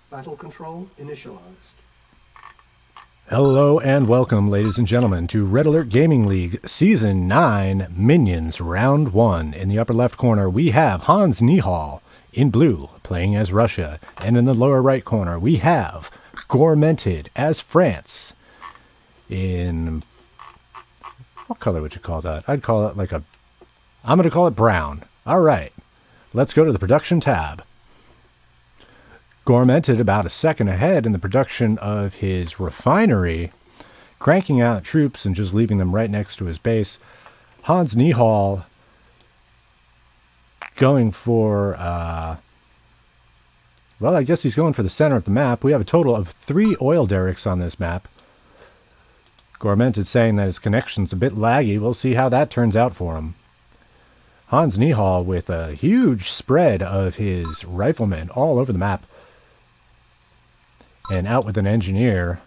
Battle control initialized. Hello and welcome, ladies and gentlemen, to Red Alert Gaming League Season 9 Minions Round 1. In the upper left corner, we have HansNihall in blue, playing as Russia. And in the lower right corner, we have Goremented as France in... What color would you call that? I'd call it like a... I'm going to call it brown. All right. Let's go to the production tab. Goremented about a second ahead in the production of his refinery, cranking out troops and just leaving them right next to his base. HansNihall going for, well, I guess he's going for the center of the map. We have a total of 3 oil derricks on this map. Goremented saying that his connection's a bit laggy. We'll see how that turns out for him. HansNihall with a huge spread of his riflemen all over the map. And out with an engineer.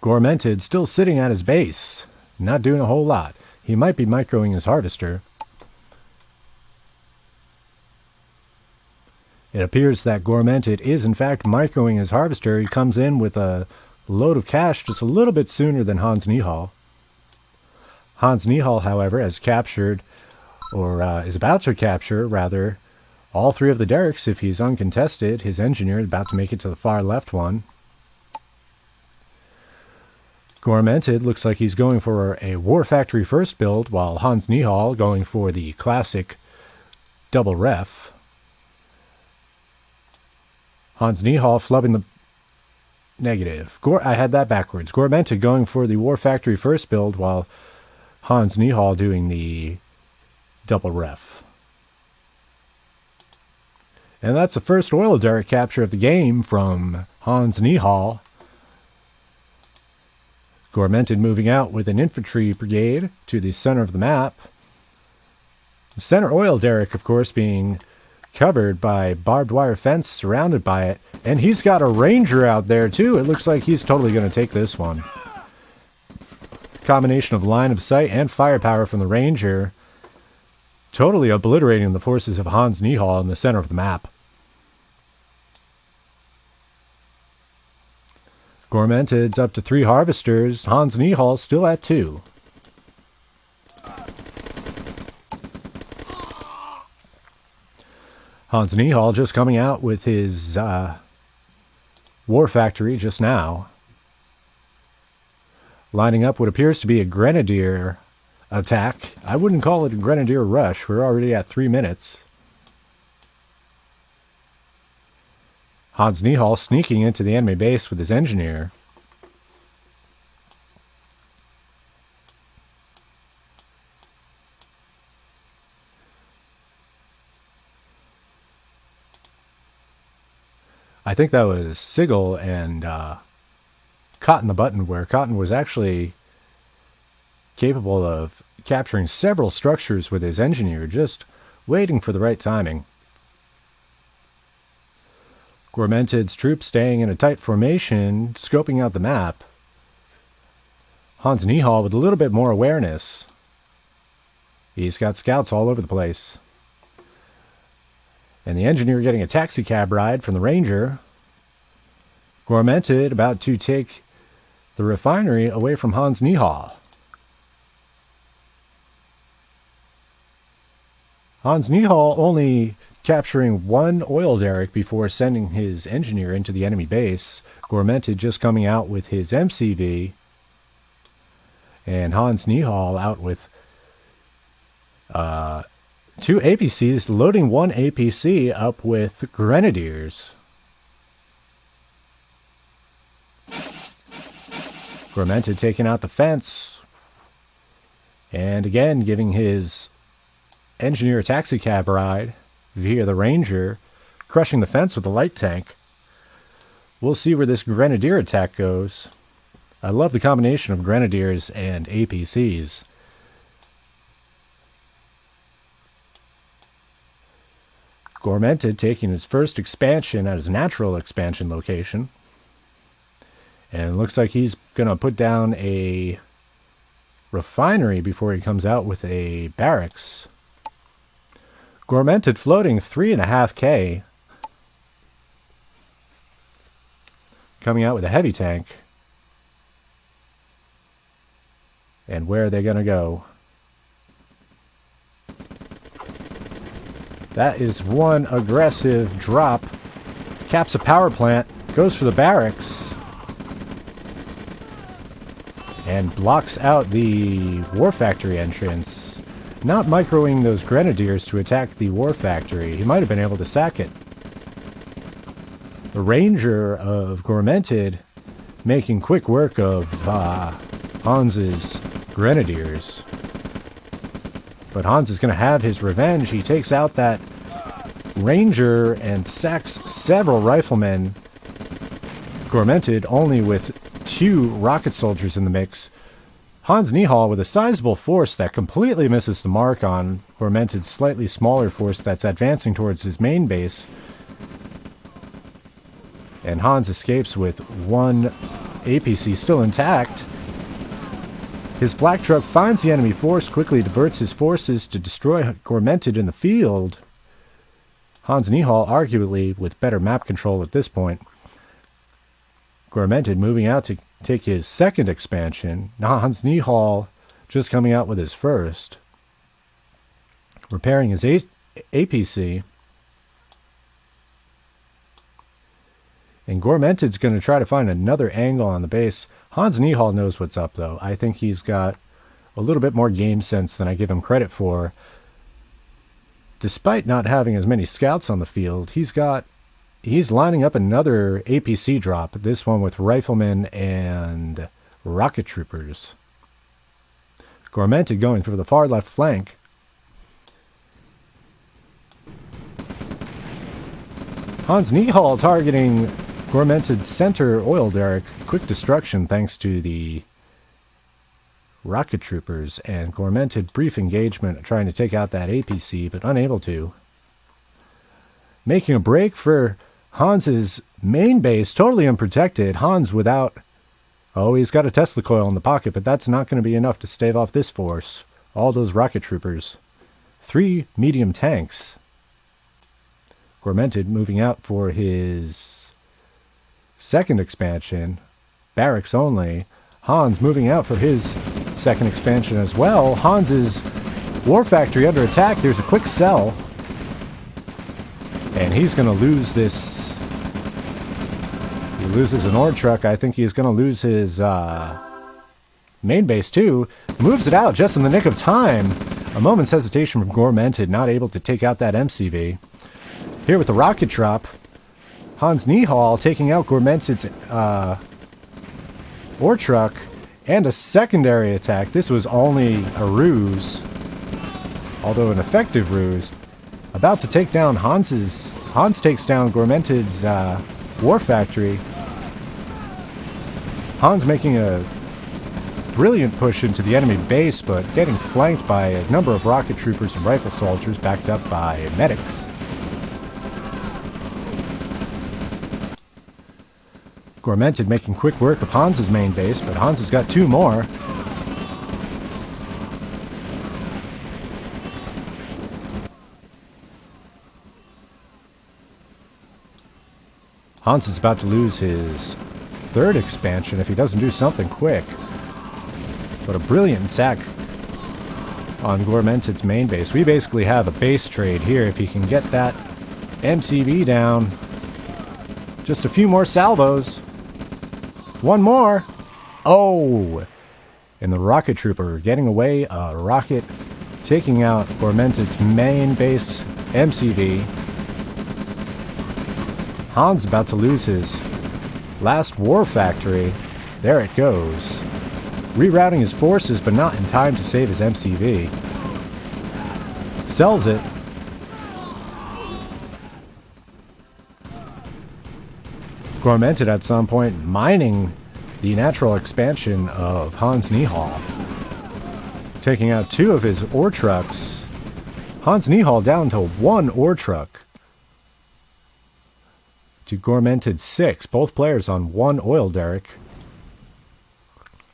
Goremented still sitting at his base, not doing a whole lot. He might be microing his harvester. It appears that Goremented is in fact microing his harvester. He comes in with a load of cash just a little bit sooner than HansNihall. HansNihall, however, has captured, or is about to capture, rather, all 3 of the derricks if he's uncontested. His engineer is about to make it to the far left one. Goremented looks like he's going for a War Factory first build, while HansNihall going for the classic double ref. HansNihall flubbing the negative. I had that backwards. Goremented going for the War Factory first build, while HansNihall doing the double ref. And that's the first oil derrick capture of the game from HansNihall. Goremented moving out with an infantry brigade to the center of the map. The center oil derrick, of course, being covered by barbed wire fence, surrounded by it. And he's got a ranger out there, too. It looks like he's totally going to take this one. Combination of line of sight and firepower from the ranger, totally obliterating the forces of HansNihall in the center of the map. Goremented's up to 3 harvesters. HansNihall still at 2. HansNihall just coming out with his War Factory just now. Lining up what appears to be a Grenadier attack. I wouldn't call it a Grenadier rush. We're already at 3 minutes. HansNihall sneaking into the enemy base with his engineer. I think that was Sigil and Cotton the Button, where Cotton was actually capable of capturing several structures with his engineer, just waiting for the right timing. Goremented's troops staying in a tight formation, scoping out the map. HansNihall with a little bit more awareness. He's got scouts all over the place. And the engineer getting a taxi cab ride from the ranger. Goremented about to take the refinery away from HansNihall. HansNihall only capturing 1 oil derrick before sending his engineer into the enemy base. Goremented just coming out with his MCV. And HansNihall out with 2 APCs, loading 1 APC up with Grenadiers. Goremented taking out the fence. And again giving his engineer a taxi cab ride via the ranger, crushing the fence with the light tank. We'll see where this Grenadier attack goes. I love the combination of Grenadiers and APCs. Goremented taking his first expansion at his natural expansion location. And it looks like he's going to put down a refinery before he comes out with a barracks. Goremented floating 3.5K. coming out with a heavy tank. And where are they going to go? That is one aggressive drop. Caps a power plant. Goes for the barracks. And blocks out the war factory entrance. Not microing those grenadiers to attack the war factory. He might have been able to sack it. The ranger of Goremented making quick work of Hans's grenadiers. But Hans is going to have his revenge. He takes out that ranger and sacks several riflemen. Goremented only with 2 rocket soldiers in the mix. HansNihall with a sizable force that completely misses the mark on Goremented's slightly smaller force that's advancing towards his main base. And Hans escapes with 1 APC still intact. His flak truck finds the enemy force, quickly diverts his forces to destroy Goremented in the field. HansNihall arguably with better map control at this point. Goremented moving out to take his second expansion. Now HansNihall just coming out with his first. Repairing his APC. And Goremented's going to try to find another angle on the base. HansNihall knows what's up, though. I think he's got a little bit more game sense than I give him credit for. Despite not having as many scouts on the field, he's lining up another APC drop, this one with riflemen and rocket troopers. Goremented going for the far left flank. HansNihall targeting Goremented's center oil derrick. Quick destruction thanks to the rocket troopers, and Goremented brief engagement trying to take out that APC, but unable to. Making a break for Hans's main base, totally unprotected. Hans without... Oh, he's got a Tesla coil in the pocket, but that's not going to be enough to stave off this force. All those rocket troopers. 3 medium tanks. Goremented moving out for his second expansion. Barracks only. Hans moving out for his second expansion as well. Hans's war factory under attack. There's a quick sell. And he's going to lose this. He loses an ore truck. I think he's going to lose his main base too. Moves it out just in the nick of time. A moment's hesitation from Goremented, not able to take out that MCV. Here with the rocket drop. HansNihall taking out Goremented's ore truck. And a secondary attack. This was only a ruse. Although an effective ruse. About to take down Hans takes down Goremented's war factory. Hans making a brilliant push into the enemy base, but getting flanked by a number of rocket troopers and rifle soldiers, backed up by medics. Goremented making quick work of Hans's main base, but Hans has got 2 more. Hans is about to lose his third expansion if he doesn't do something quick. But a brilliant attack on Goremented's main base. We basically have a base trade here. If he can get that MCV down. Just a few more salvos. 1 more. Oh! And the rocket trooper getting away. A rocket taking out Goremented's main base MCV. Hans about to lose his last war factory. There it goes. Rerouting his forces, but not in time to save his MCV. Sells it. Goremented at some point mining the natural expansion of HansNihall. Taking out 2 of his ore trucks. HansNihall down to 1 ore truck. To Goremented 6, both players on 1 oil derrick.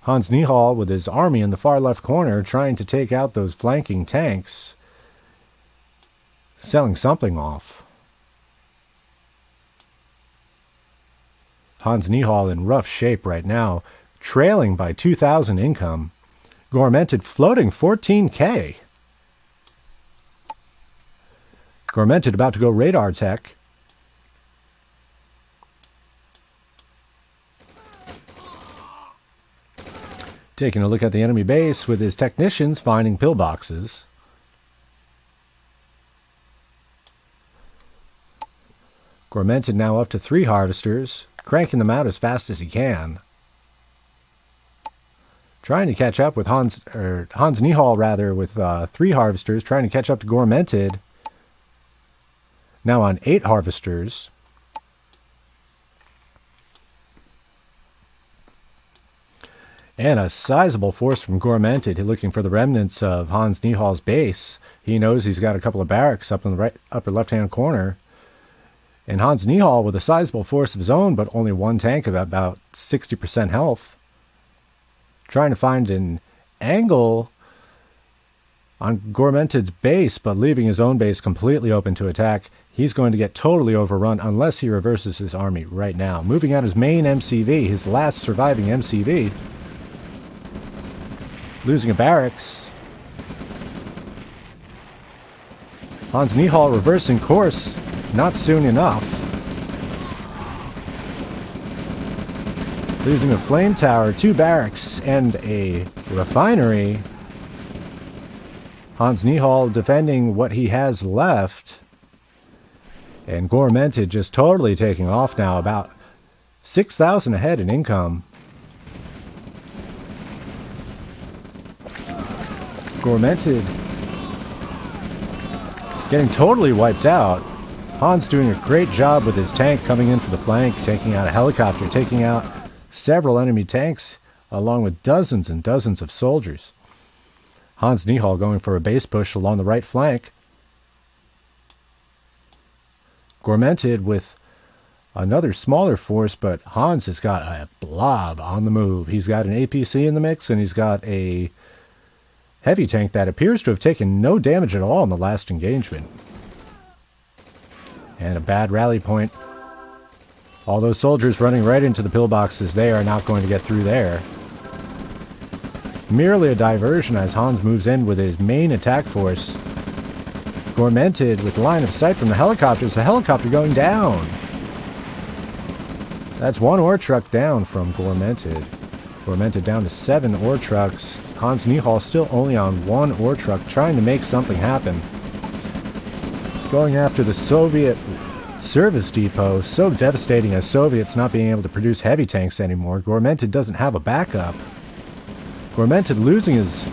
HansNihall with his army in the far left corner trying to take out those flanking tanks. Selling something off. HansNihall in rough shape right now, trailing by 2,000 income. Goremented floating 14k. Goremented about to go radar tech. Taking a look at the enemy base with his technicians finding pillboxes. Goremented now up to 3 harvesters, cranking them out as fast as he can. Trying to catch up with HansNihall rather, with 3 harvesters, trying to catch up to Goremented. Now on 8 harvesters. And a sizable force from Goremented, looking for the remnants of HansNihall's base. He knows he's got a couple of barracks up in the upper left-hand corner. And HansNihall with a sizable force of his own, but only 1 tank of about 60% health. Trying to find an angle on Goremented's base, but leaving his own base completely open to attack. He's going to get totally overrun unless he reverses his army right now. Moving out his main MCV, his last surviving MCV. Losing a barracks. HansNihall reversing course. Not soon enough. Losing a flame tower, 2 barracks, and a refinery. HansNihall defending what he has left. And Goremented just totally taking off now, about 6,000 ahead in income. Goremented getting totally wiped out. Hans doing a great job with his tank coming in for the flank, taking out a helicopter, taking out several enemy tanks, along with dozens and dozens of soldiers. HansNihall going for a base push along the right flank. Goremented with another smaller force, but Hans has got a blob on the move. He's got an APC in the mix, and he's got a heavy tank that appears to have taken no damage at all in the last engagement. And a bad rally point. All those soldiers running right into the pillboxes, they are not going to get through there. Merely a diversion as Hans moves in with his main attack force. Goremented with line of sight from the helicopters. The helicopter going down. That's 1 ore truck down from Goremented. Goremented down to 7 ore trucks. HansNihall still only on 1 ore truck, trying to make something happen. Going after the Soviet service depot, so devastating as Soviets not being able to produce heavy tanks anymore. Goremented doesn't have a backup. Goremented losing his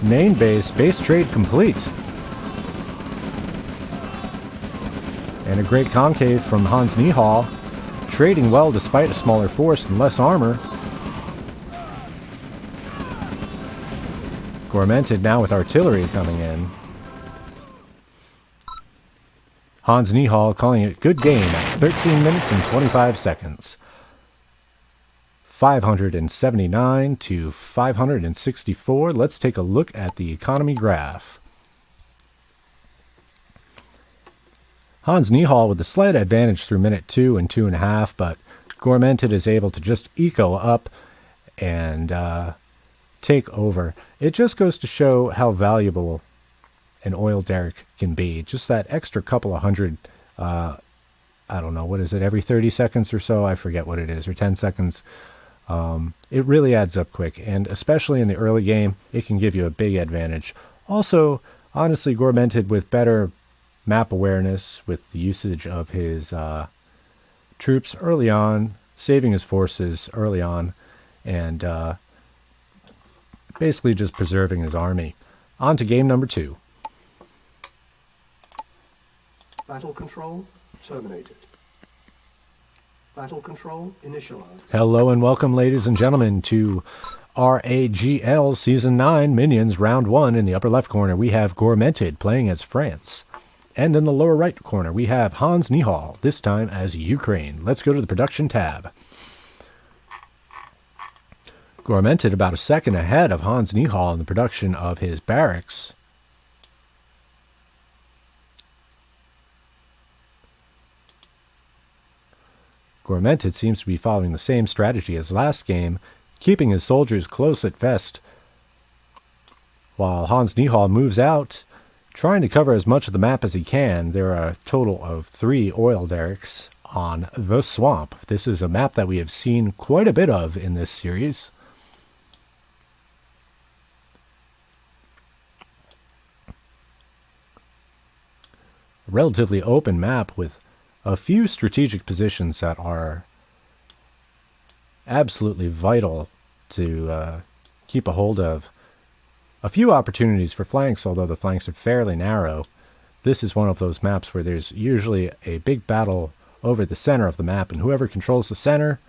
main base trade complete. And a great concave from HansNihall, trading well despite a smaller force and less armor. Goremented now with artillery coming in. HansNihall calling it good game at 13 minutes and 25 seconds. 579 to 564. Let's take a look at the economy graph. HansNihall with a slight advantage through minute 2 and 2.5, but Goremented is able to just eco up and take over. It just goes to show how valuable an oil derrick can be. Just that extra couple of hundred, I don't know, what is it, every 30 seconds or so? I forget what it is, or 10 seconds. It really adds up quick, and especially in the early game, it can give you a big advantage. Also, honestly, Goremented with better map awareness, with the usage of his troops early on, saving his forces early on, and basically just preserving his army. On to game number 2. Battle control terminated. Battle control initialized. Hello and welcome, ladies and gentlemen, to RAGL Season 9 Minions Round 1. In the upper left corner, we have Goremented playing as France. And in the lower right corner, we have HansNihall, this time as Ukraine. Let's go to the production tab. Goremented about a second ahead of HansNihall in the production of his barracks. Goremented seems to be following the same strategy as last game, keeping his soldiers close at vest, while HansNihall moves out, trying to cover as much of the map as he can. There are a total of 3 oil derricks on the swamp. This is a map that we have seen quite a bit of in this series. A relatively open map with a few strategic positions that are absolutely vital to keep a hold of. A few opportunities for flanks, although the flanks are fairly narrow. This is one of those maps where there's usually a big battle over the center of the map, and whoever controls the center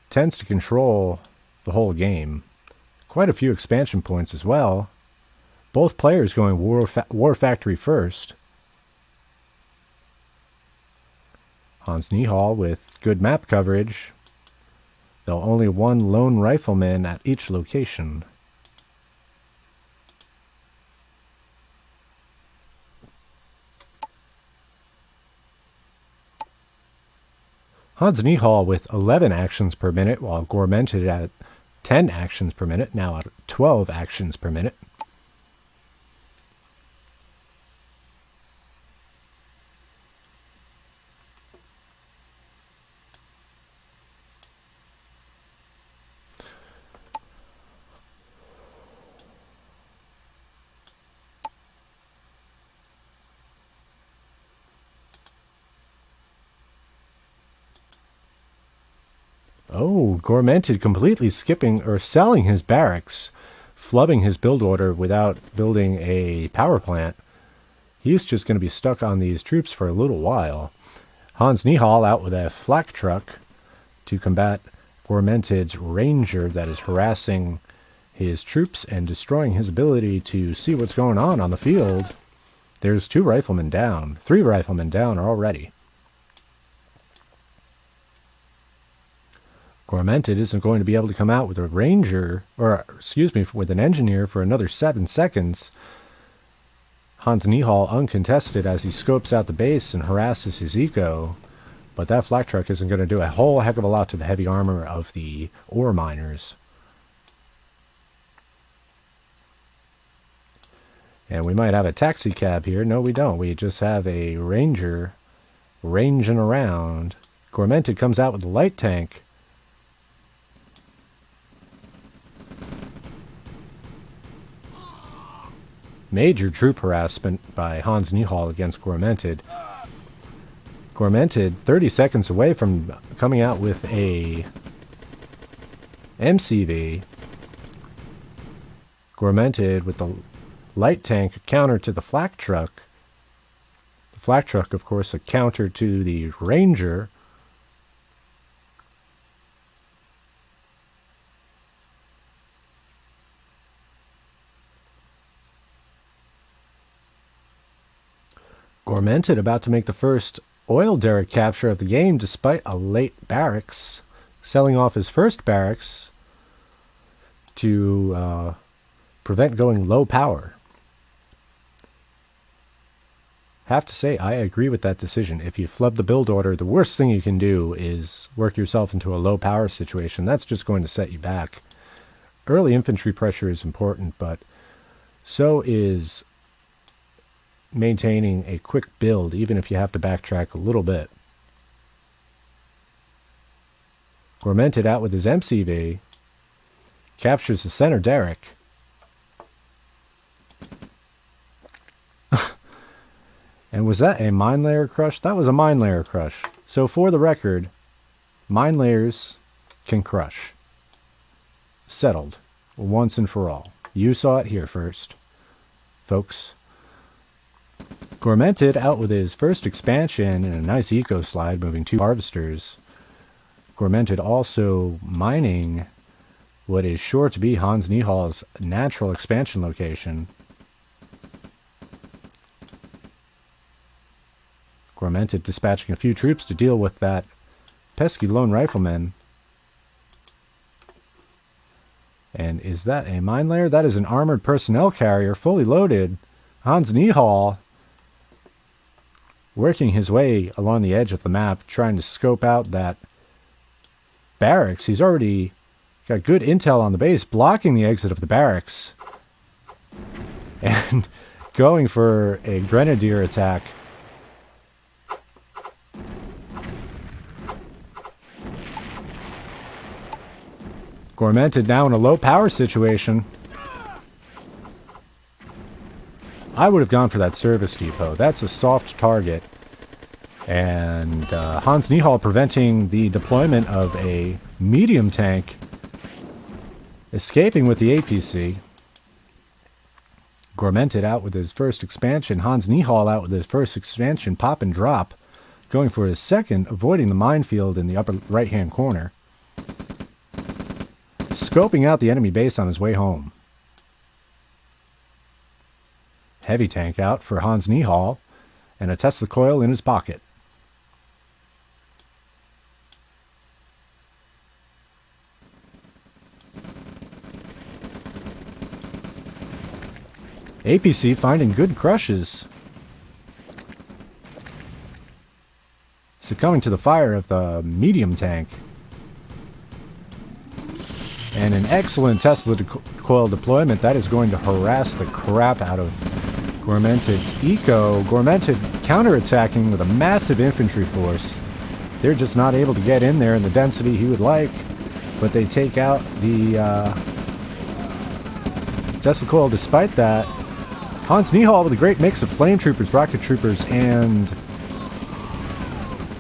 tends to control the whole game. Quite a few expansion points as well. Both players going War Factory first. HansNihall with good map coverage, though only 1 lone rifleman at each location. HansNihall with 11 actions per minute, while Goremented at 10 actions per minute, now at 12 actions per minute. Oh, Goremented completely skipping or selling his barracks, flubbing his build order without building a power plant. He's just going to be stuck on these troops for a little while. HansNihall out with a flak truck to combat Goremented's ranger that is harassing his troops and destroying his ability to see what's going on the field. There's 2 riflemen down. 3 riflemen down already. Goremented isn't going to be able to come out with a ranger, or excuse me, with an engineer for another 7 seconds. HansNihall uncontested as he scopes out the base and harasses his eco, but that flak truck isn't going to do a whole heck of a lot to the heavy armor of the ore miners. And we might have a taxi cab here. No, we don't. We just have a ranger ranging around. Goremented comes out with a light tank. Major troop harassment by HansNihall against Goremented. Goremented 30 seconds away from coming out with a MCV. Goremented with the light tank counter to the flak truck. The flak truck, of course, a counter to the ranger. Goremented about to make the first oil derrick capture of the game despite a late barracks, selling off his first barracks to prevent going low power. Have to say, I agree with that decision. If you flub the build order, the worst thing you can do is work yourself into a low power situation. That's just going to set you back. Early infantry pressure is important, but so is maintaining a quick build, even if you have to backtrack a little bit. Goremented out with his MCV, captures the center derrick. And was that a mine layer crush? That was a mine layer crush. So for the record, mine layers can crush. Settled. Once and for all. You saw it here first, folks. Goremented out with his first expansion and a nice eco slide, moving 2 harvesters. Goremented also mining what is sure to be HansNihall's natural expansion location. Goremented dispatching a few troops to deal with that pesky lone rifleman. And is that a mine layer? That is an armored personnel carrier, fully loaded. HansNihall working his way along the edge of the map, trying to scope out that barracks. He's already got good intel on the base, blocking the exit of the barracks. And going for a grenadier attack. Goremented now in a low power situation. I would have gone for that service depot. That's a soft target. And HansNihall preventing the deployment of a medium tank, escaping with the APC. Goremented out with his first expansion. HansNihall out with his first expansion, pop and drop. Going for his second, avoiding the minefield in the upper right-hand corner. Scoping out the enemy base on his way home. Heavy tank out for HansNihall, and a Tesla coil in his pocket. APC finding good crushes. Succumbing to the fire of the medium tank. And an excellent Tesla coil deployment. That is going to harass the crap out of Goremented's eco. Goremented counterattacking with a massive infantry force. They're just not able to get in there in the density he would like. But they take out the Tesla coil despite that. HansNihall with a great mix of flame troopers, rocket troopers, and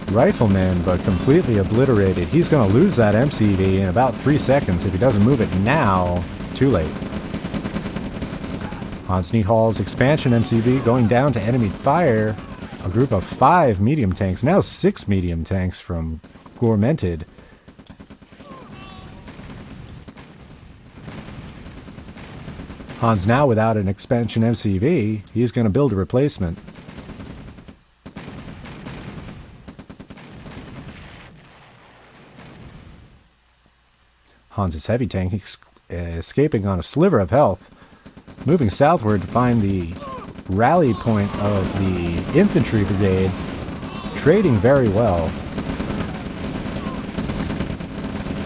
riflemen, but completely obliterated. He's going to lose that MCV in about 3 seconds. If he doesn't move it now, too late. HansNihall's expansion MCV going down to enemy fire. A group of 5 medium tanks, now 6 medium tanks from Goremented. Hans now without an expansion MCV. He's going to build a replacement. Hans's heavy tank escaping on a sliver of health. Moving southward to find the rally point of the infantry brigade. Trading very well.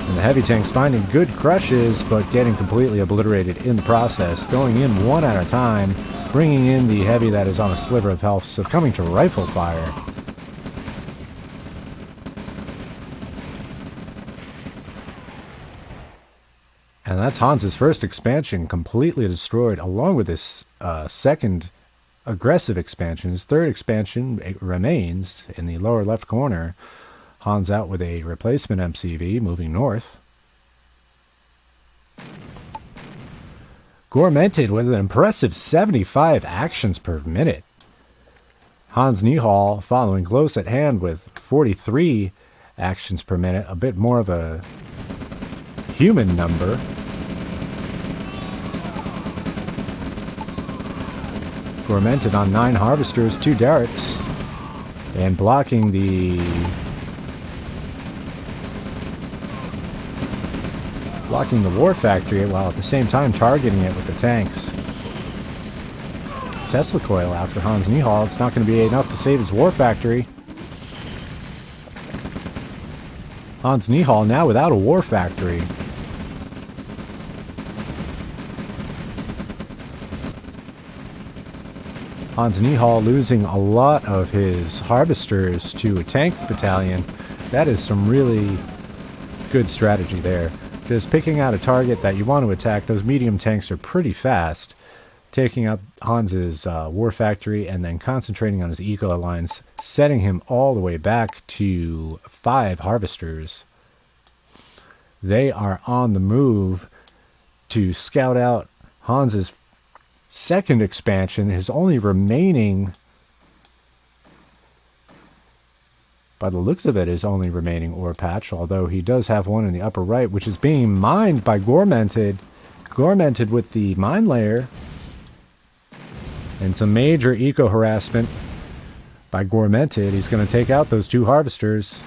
And the heavy tanks finding good crushes, but getting completely obliterated in the process. Going in one at a time, bringing in the heavy that is on a sliver of health, succumbing to rifle fire. And that's Hans's first expansion completely destroyed, along with his second aggressive expansion. His third expansion remains in the lower left corner. Hans out with a replacement MCV, moving north. Goremented with an impressive 75 actions per minute. HansNihall following close at hand with 43 actions per minute, a bit more of a human number. Goremented on 9 harvesters, 2 derricks, and blocking the war factory while at the same time targeting it with the tanks. Tesla coil out for HansNihall. It's not going to be enough to save his war factory. HansNihall now without a war factory. HansNihall losing a lot of his harvesters to a tank battalion. That is some really good strategy there. Just picking out a target that you want to attack. Those medium tanks are pretty fast. Taking up Hans's war factory and then concentrating on his eco alliance, setting him all the way back to 5 harvesters. They are on the move to scout out Hans's second expansion, his only remaining, by the looks of it, his only remaining ore patch, although he does have one in the upper right, which is being mined by Goremented. Goremented with the mine layer. And some major eco harassment by Goremented. He's going to take out those 2 harvesters.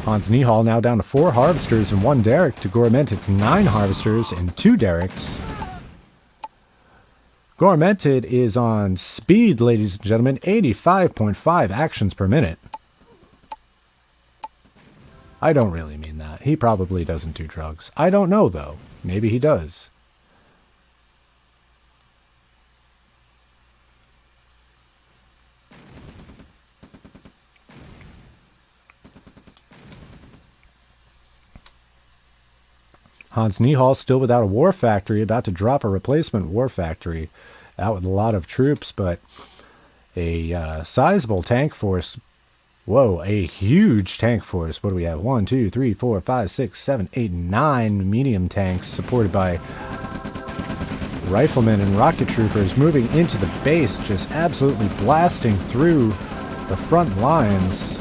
HansNihall now down to 4 harvesters and 1 derrick to Goremented's 9 harvesters and 2 derricks. Goremented is on speed, ladies and gentlemen, 85.5 actions per minute. I don't really mean that. He probably doesn't do drugs. I don't know, though. Maybe he does. HansNihall still without a war factory, about to drop a replacement war factory. Out with a lot of troops, but a sizable tank force. Whoa, a huge tank force. What do we have? 1, 2, 3, 4, 5, 6, 7, 8, 9 medium tanks supported by riflemen and rocket troopers moving into the base, just absolutely blasting through the front lines.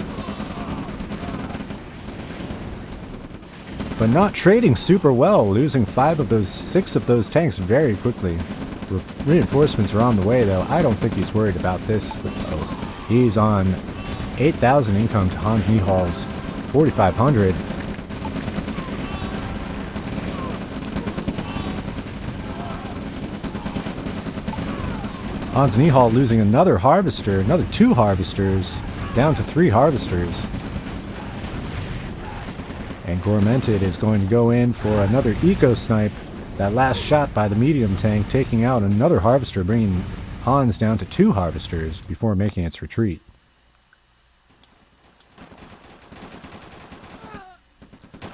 But not trading super well, losing 6 of those tanks very quickly. Reinforcements are on the way, though. I don't think he's worried about this. Oh, he's on 8,000 income to HansNihall's 4,500. HansNihall losing another harvester, another 2 harvesters, down to 3 harvesters. And Goremented is going to go in for another eco-snipe. That last shot by the medium tank taking out another harvester, bringing Hans down to 2 harvesters before making its retreat.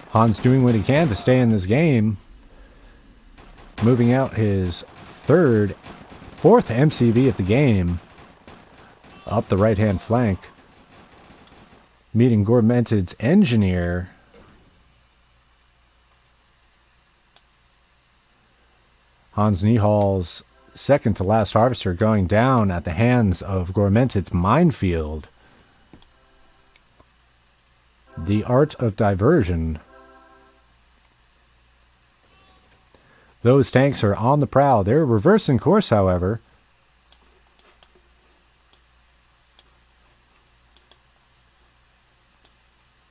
Hans doing what he can to stay in this game. Moving out his 4th MCV of the game. Up the right-hand flank. Meeting Goremented's engineer. HansNihall's second to last harvester going down at the hands of Goremented's minefield. The art of diversion. Those tanks are on the prowl. They're reversing course, however.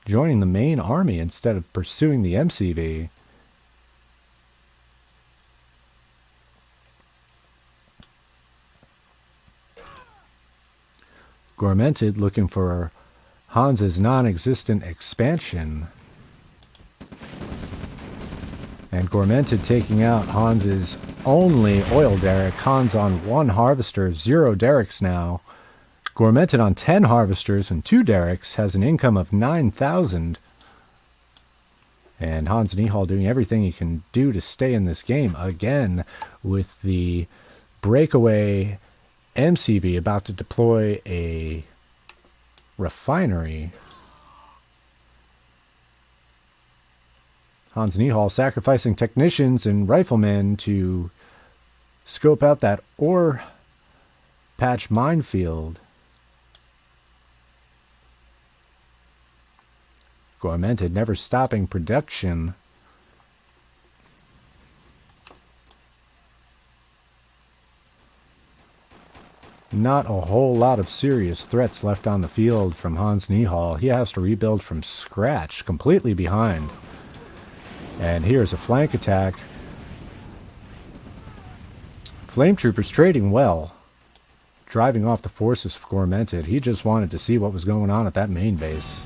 Joining the main army instead of pursuing the MCV. Goremented looking for Hans's non-existent expansion. And Goremented taking out Hans's only oil derrick. Hans on 1 harvester, 0 derricks now. Goremented on 10 harvesters and 2 derricks has an income of 9,000. And HansNihall doing everything he can do to stay in this game. Again, with the breakaway MCV about to deploy a refinery. HansNihall sacrificing technicians and riflemen to scope out that ore patch minefield. Goremented never stopping production. Not a whole lot of serious threats left on the field from HansNihall. He has to rebuild from scratch, completely behind. And here's a flank attack. Flame Troopers trading well. Driving off the forces of Goremented. He just wanted to see what was going on at that main base.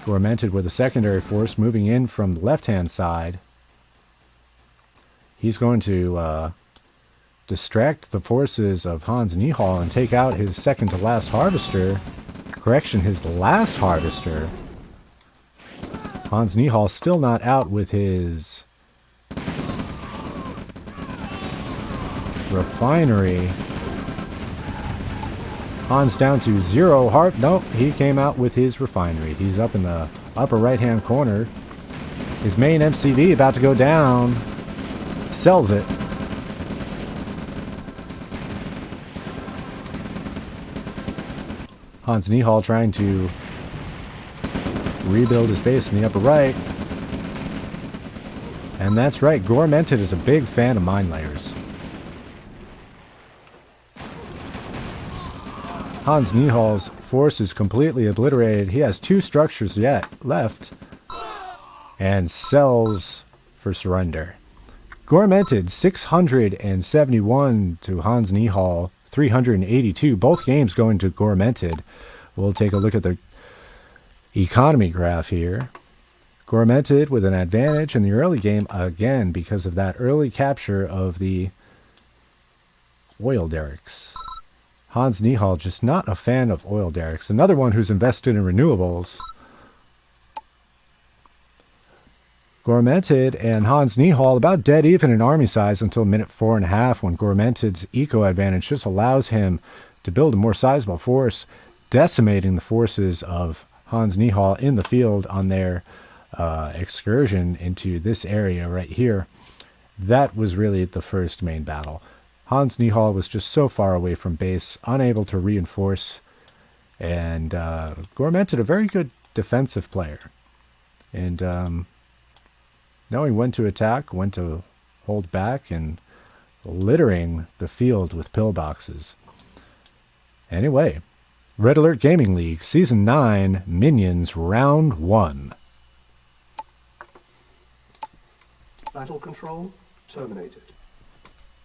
Goremented with a secondary force moving in from the left-hand side. He's going to distract the forces of HansNihall and take out his second to last harvester. Correction, his last harvester. HansNihall still not out with his refinery. Hans down to 0 heart. Nope, he came out with his refinery. He's up in the upper right-hand corner. His main MCV about to go down. Sells it. HansNihall trying to rebuild his base in the upper right. And that's right, Goremented is a big fan of mine layers. HansNihall's force is completely obliterated. He has 2 structures yet left. And sells for surrender. Goremented 671 to HansNihall 382. Both games going to Goremented. We'll take a look at the economy graph here. Goremented with an advantage in the early game again because of that early capture of the oil derricks. HansNihall just not a fan of oil derricks. Another one who's invested in renewables. Goremented and HansNihall about dead even in army size until minute 4.5 when Goremented's eco advantage just allows him to build a more sizable force, decimating the forces of HansNihall in the field on their excursion into this area right here. That was really the first main battle. HansNihall was just so far away from base, unable to reinforce, and Goremented a very good defensive player. And knowing when to attack, when to hold back, and littering the field with pillboxes. Anyway, Red Alert Gaming League, Season 9, Minions Round 1. Battle control terminated.